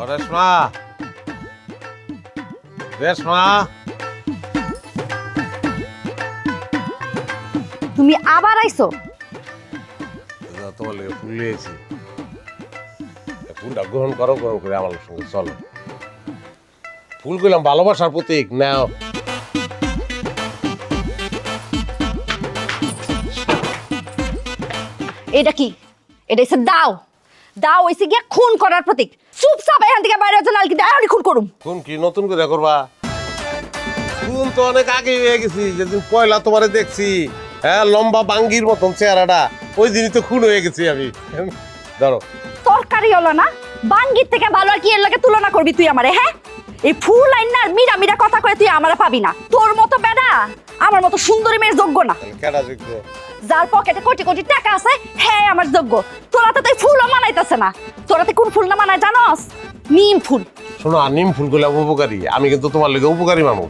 রেশমা রেশমা তুমি আবার আইছো? তোমার লেগে ফুল নিয়েছি, ফুলটা গ্রহণ করো, গ্রহণ করে আমার সঙ্গে চলো। ফুল করলাম ভালোবাসার প্রতীক, নাও। এটা কি? এটা হচ্ছে দাও। দাও হইছে গিয়া খুন করার প্রতীক। চুপচাপ এখান থেকে বাইরে যান, কিন্তু এখনই খুন করুম। খুন কি নতুন করে করবা? খুন তো অনেক আগে হয়ে গেছি, যেদিন পয়লা তোমারে দেখছি, হ্যাঁ, লম্বা বাঙ্গির মতন চেহারাটা, ওই দিনই তো খুন হয়ে গেছি আমি। ধরো তরকারি হলো না, বাঙ্গির থেকে ভালো আর কি এর লাগে তুলনা করবি তুই আমারে? হ্যাঁ, এই ফুল আইন আর মিরা মিরা কথা কয়ে তুই আমারে পাবি না। তোর মতো বেডা আমার মতো সুন্দরী মেয়ের যোগ্য না। কেডা যোগ্য? যার পকেটে কোটি কোটি টাকা আছে হ্যাঁ আমার যোগ্য। তোরাতে তো ফুলও মানাইতেছে না। তোরাতে কোন ফুল না মানায় জানোস? নিম ফুল। শোনো, নিম ফুল গুলা উপকারী, আমি কিন্তু তোমার লেগে উপকারী মানুষ।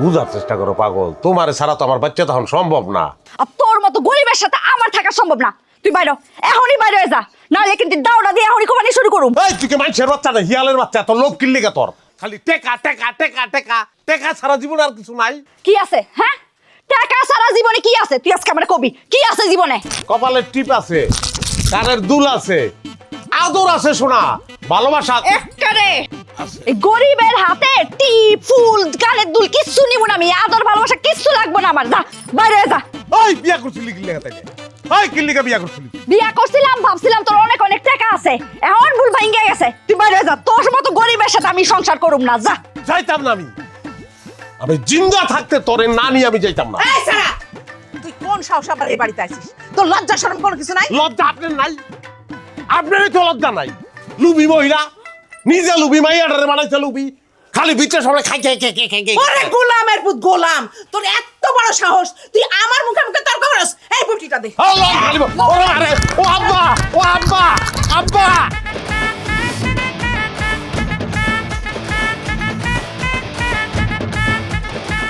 বুঝার চেষ্টা করো পাগল, তোমার ছাড়া তো আমার বাচ্চা তখন সম্ভব না। আর তোর মতো গরিবের সাথে আমার থাকা সম্ভব না। তুই বাইরে এখনই বাইরে হয়ে যা, নাহলে কিন্তু দাওড়া দিয়ে এখনই কোপানি শুরু করুম। এই তুই কি মানুষের বাচ্চা না, হিয়ালের বাচ্চা? তোর লোভ কিনলি কে? তোর খালি টেকা টেকা টেকা টেকা টেকা সারা জীবন আর কিছু নাই? কি আছে? হ্যাঁ, টাকা সারা জীবনে কি আছে? তুই আজকে আমার কবি কি আছে জীবনে? কপালের টিপ আছে, কানের দুল আছে, আদর আছে, শোনা ভালোবাসা একটারে। এই গরিবের হাতে টিপ ফুল কানের দুল কিচ্ছু নিব না আমি। আদর ভালোবাসা কিচ্ছু লাগবে না আমার। যা বাইরে হয়ে যা। ওই বিয়া করছিলি কি লেগে তাইলে? ওই কি লেগে বিয়া করছিলি? বিয়া করছিলাম, ভাবছিলাম তোর অনেক অনেক টাকা আছে, এখন ভুল ভাঙ্গে গেছে। তুই বাইরে হয়ে যা, তোর মতো গরিবের সাথে আমি সংসার করুম না। যা। যাইতাম না আমি, আমি জিন্দা থাকতে তোরে না নিয়ে আমি যাইতাম না। এই সারা, তুই কোন সাহস আবার এই বাড়িতে আছিস? তোর লজ্জা শরম কোনো কিছু নাই? লজ্জা আপনার নাই? আপনারই তো লজ্জা নাই। লুবি মহিলা, নিজে লুবি, মাইয়াটারে বানাইছে লুবি, খালি বিচে সবাই খাই খাই খাই খাই খাই। ওরে গোলামের পুত গোলাম, তোর এত বড় সাহস, তুই আমার মুখে মুখে তর্ক করস? এই বুটিটা দে। ও আব্বা, ও আব্বা, আব্বা।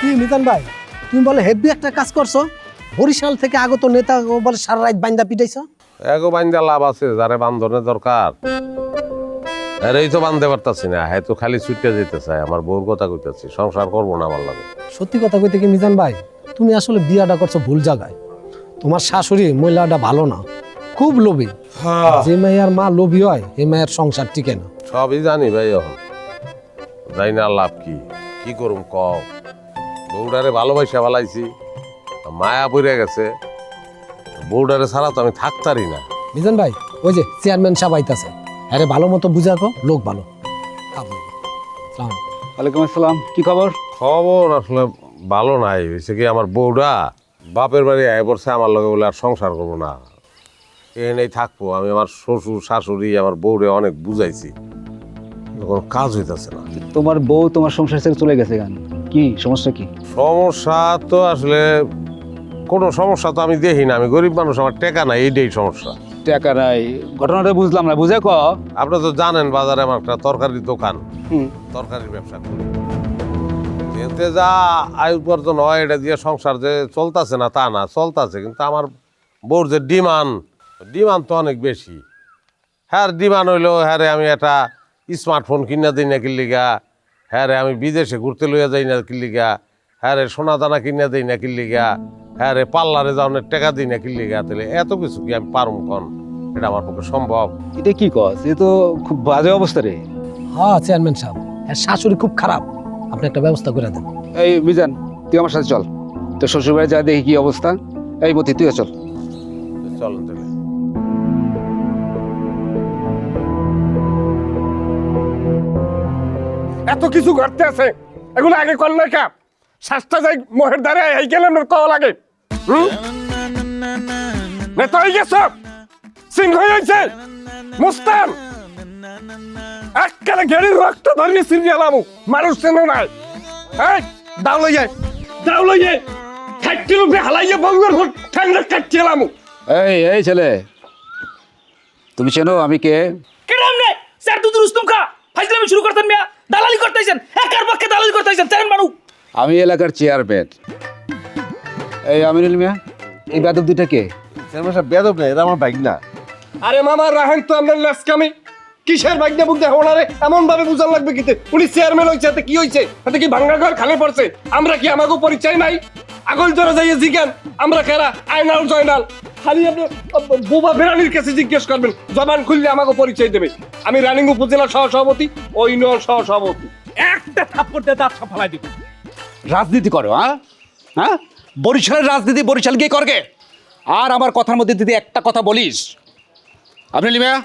কি মিজান ভাই, তুমি বলে হেভি একটা কাজ করছো? বরিশাল থেকে আগত নেতা বলে সারা রাত বাইন্দা পিটাইছো? এগো বান্ধা লাভ আছে, যারে বান্ধনের দরকার আরে তো বান্ধতে পারতাছি না। হ্যাঁ তো খালি ছুটতে যেতে চায়, আমার বউর কথা কইতাছি, সংসার করবো না আমার লাগে। সত্যি কথা কইতে কি মিজান ভাই, তুমি আসলে বিয়াটা করছো ভুল জায়গায়। তোমার শাশুড়ি মহিলাটা ভালো না, খুব লোভী। যে মেয়ের মা লোভী হয় এই মেয়ের সংসার টিকে না। সবই জানি ভাই, এখন যাই না লাভ কি, কি করুম কও? বউডারে ভালোবাসা ভালাইছি, মায়া পড়ে গেছে, বউডারে ছাড়া তো আমি থাকতারি না। মিজান ভাই, ওই যে চেয়ারম্যান সাহেব আইতাছে, আরে ভালো মতো বুঝাকো, লোক ভালো। ওয়ালাইকুম আসসালাম, কি খবর? খবর আসলে ভালো নাই, হয়েছে কি আমার বউটা বাপের বাড়ি আয় পড়ছে, আমার লগে বলে আর সংসার করবো না, এখানেই থাকবো। আমি আমার শ্বশুর শাশুড়ি আমার বউরে অনেক বুঝাইছি, কোনো কাজ হইতেছে না। তোমার বউ তোমার সংসার ছেড়ে চলে গেছে কেন? কি সমস্যা? কি সমস্যা তো আসলে কোনো সমস্যা তো আমি দেখি না, আমি গরিব মানুষ, আমার টাকা নাই, এইটাই সমস্যা। টাকা নাই, ঘটনাটা বুঝলাম না, বুঝে ক। আপনি তো জানেন বাজারে আমার একটা তরকারির দোকান, তরকারির ব্যবসা করি, এতে যা আয় উপার্জন হয় এটা দিয়ে সংসার যে চলতেছে না তা না, চলতেছে, কিন্তু আমার বউর যে ডিমান্ড তো অনেক বেশি। হ্যাঁ ডিমান্ড হইলো, হ্যাঁ রে আমি একটা স্মার্টফোন কিনা দিই না কিল্লিগা, হ্যাঁ রে আমি বিদেশে ঘুরতে লইয়া যাই না কিল্লিগা, হ্যাঁ রে সোনা দানা কিনা দিই না কিল্লিগা, হ্যাঁ রে পার্লারে যাওয়ার টাকা দিই না কিল্লিগা। তাহলে এত কিছু কি আমি পারুম কন? এটা আমার পক্ষে সম্ভব? এটা কি কস? এ তো খুব বাজে অবস্থা রে। হ্যাঁ চেয়ারম্যান সাহেব, এর শাশুড়ি খুব খারাপ, আপনি একটা ব্যবস্থা করে দেন। এই মিজান, তুই আমার সাথে চল, তোর শ্বশুর বাড়ি যা দেখি কি অবস্থা। এই মতি, তুইও চল। চলেন তাহলে। এত কিছু ঘটতে আছে, এগুলো আগে কর না কা? শাস্তা যাই মোহের দ্বারে এই গেলাম না কল লাগে। নেতা হয়ে গেছ, সিংহ হয়েছে মুস্তান, এককালে গেড়ির রক্ত ধরিয়ে সিরিয়ালাম, মানুষ চেন নাই। এই দাও লইয়ে, দাও লইয়ে খাইতে রূপে হালাইয়ে বঙ্গর ভোট ঠান্ডা কাটছিলাম। এই ছেলে, তুমি চেনো আমি কে? কেরাম নে স্যার, তুই রুস্তম খা ফাইজলামি শুরু করতেন মিয়া, দালালি করতেছেন, একার পক্ষে দালালি করতেছেন চেন মানু। আমি এলাকার চেয়ারম্যান। এই আমিনুল মিয়া, এই বেদব দুইটা কে? বেদব না, এরা আমার বাইক না। আরে মামা রাহেন তো আমরা লাসকামি, কিসের ভাগ্যে বুক দেখো ওনারে এমন ভাবে বুঝান লাগবে কিতে উনি চেয়ারম্যান হয়েছে এতে কি হয়েছে এতে কি ভাঙ্গা ঘর খালে পড়ছে আমরা কি আমাকে পরিচয় নাই আগল জোরে যাইয়ে জিজ্ঞান আমরা কারা আয়নাল জয়নাল খালি আপনি বোবা বেরানির কাছে জিজ্ঞেস করবেন জবান খুললে আমাকে পরিচয় দেবে আমি রানিং উপজেলা সহসভাপতি ও ইউনিয়ন সহসভাপতি একটা থাপ্পড় দিয়ে দাঁত ফালাই দিব রাজনীতি করো হ্যাঁ হ্যাঁ বরিশালের রাজনীতি বরিশাল গিয়ে করগে আর আমার কথার মধ্যে যদি একটা কথা বলিস আপনি লিমিয়া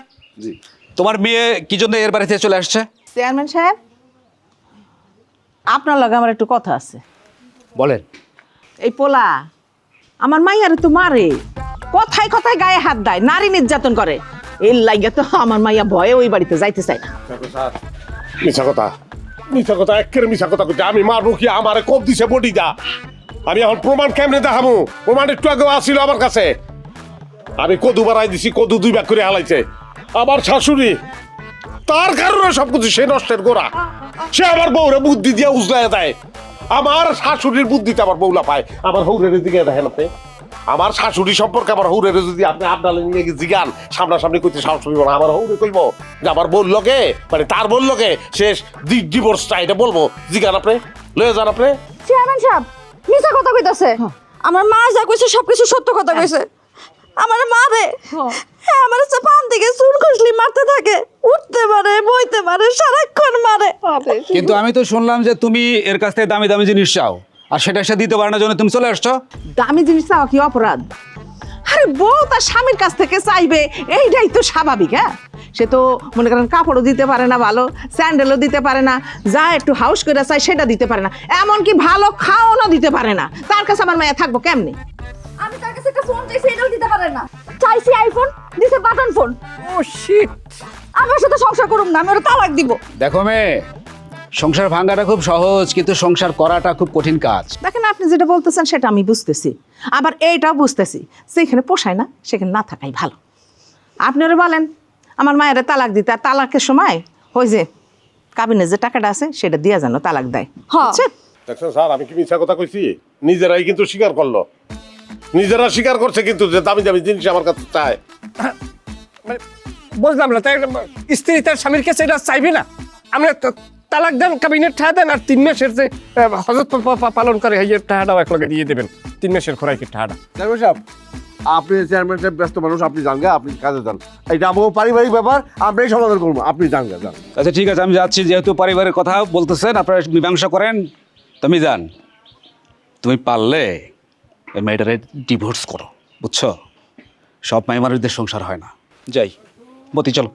জি তোমার মেয়ে কি জন্য এর বাড়িতে চলে আসছে চেয়ারম্যান সাহেব আপনার লগে আমার একটু কথা আছে। বলেন এই পোলা আমার মাইয়ারে তো মারে, কথায় কথায় গায়ে হাত দেয়, নারী নির্যাতন করে। এর লাগে তো আমার মাইয়া ভয়ে ওই বাড়িতে যাইতে চায় না। মিছা কথা একের মিছা কথা কইতে আমি মারবো কি আমারে কোপ দিছে বডি দা আমি এখন প্রমাণ কেমনে দেখাবো প্রমাণ একটু আগে আসিল আমার কাছে আমি কদু বাড়াই দিছি কদু 2 ভাগ করে হালাইছে আমার শাশুড়ি তার কারণে সবকিছু সে নষ্টের গোড়া সে আমার বউরে বুদ্ধি দিয়ে উজলায় দেয় আমার শাশুড়ির বুদ্ধিতে আমার বউলা পায় আমার হৌরের দিকে দেখেন আপনি আমার শাশুড়ি সম্পর্কে আমার হৌরের যদি আপনি আপনার নিয়ে জিগান সামনাসামনি কইতে সাহস করিব না আমার হৌরে কইব যে আমার বল লোকে মানে তার বল লোকে শেষ ডিভোর্সটা এটা বলবো জিগান আপনি লয়ে যান আপনি চেয়ারম্যান সাহেব মিছা কথা কইতাছে। আমার মা যা কইছে সবকিছু সত্য কথা কইছে। আমার মা রে হ্যাঁ আমার পান থেকে চুল খুশলি মারতে থাকে, উঠতে পারে বইতে পারে সারাক্ষণ মারে। কিন্তু আমি তো শুনলাম যে তুমি এর কাছ থেকে দামি দামি জিনিস চাও আর সেটা সে দিতে পারে না জন্য তুমি চলে আসছো দামি জিনিস চাওয়া কি অপরাধ? আরে বউ তার স্বামীর কাছ থেকে চাইবে এইটাই তো স্বাভাবিক। হ্যাঁ সে তো মনে করেন কাপড়ও দিতে পারে না, ভালো স্যান্ডেলও দিতে পারে না, যা একটু হাউস করে চাই সেটা দিতে পারে না, এমনকি ভালো খাওয়ানো দিতে পারে না। তার কাছে আমার মায়া থাকবো কেমনে? আমি তার কাছে একটা ফোন চাইছি, এটাও দিতে পারে না। চাইছি আইফোন, দিছে বাটন ফোন। ও শিট আমার সাথে সংসার করুম না, আমি ওর তালাক দিব। দেখো মেয়ে সংসার ভাঙাটা খুব সহজ কিন্তু সংসার করাটা খুব কঠিন কাজ দেখেন আপনি যেটা বলতেছেন সেটা আমি বুঝতেছি, আবার এইটাও বুঝতেছি যেখানে পোষায় না সেখানে না থাকাই ভালো। আপনি ওরা বলেন আমার মায়ের তালাক দিতে, আর তালাকের সময় ওই যে কাবিনে যে টাকাটা আছে সেটা দিয়ে যেন তালাক দেয়। বুঝছেন? দেখছেন স্যার আমি কি মিথ্যা কথা কইছি নিজেরাই কিন্তু স্বীকার করলো নিজেরা স্বীকার করছে কিন্তু যে দামি দামি জিনিস আমার কাছে চায় মানে বুঝলাম না তাই স্ত্রী তার স্বামীর কাছে এটা চাইবে না আমরা তালাক দেন কাবিনের ঠায়া দেন আর 3 মাসের যে হজরত পালন করে এই ঠায়াটাও একলগে দিয়ে দেবেন 3 মাসের খোরাকি ঠায়াটা চেয়ারম্যান সাহেব আপনি চেয়ারম্যান সাহেব ব্যস্ত মানুষ আপনি যান গে আপনি কাজে যান এটা আমার পারিবারিক ব্যাপার আমরাই সমাধান করবো আপনি যান গে যান আচ্ছা ঠিক আছে আমি যাচ্ছি যেহেতু পরিবারের কথা বলতেছেন আপনারা মীমাংসা করেন তুমি যান তুমি পারলে এই মেয়েটারে ডিভোর্স করো বুঝছো সব মাই মানুষদের সংসার হয় না যাই মতি চলো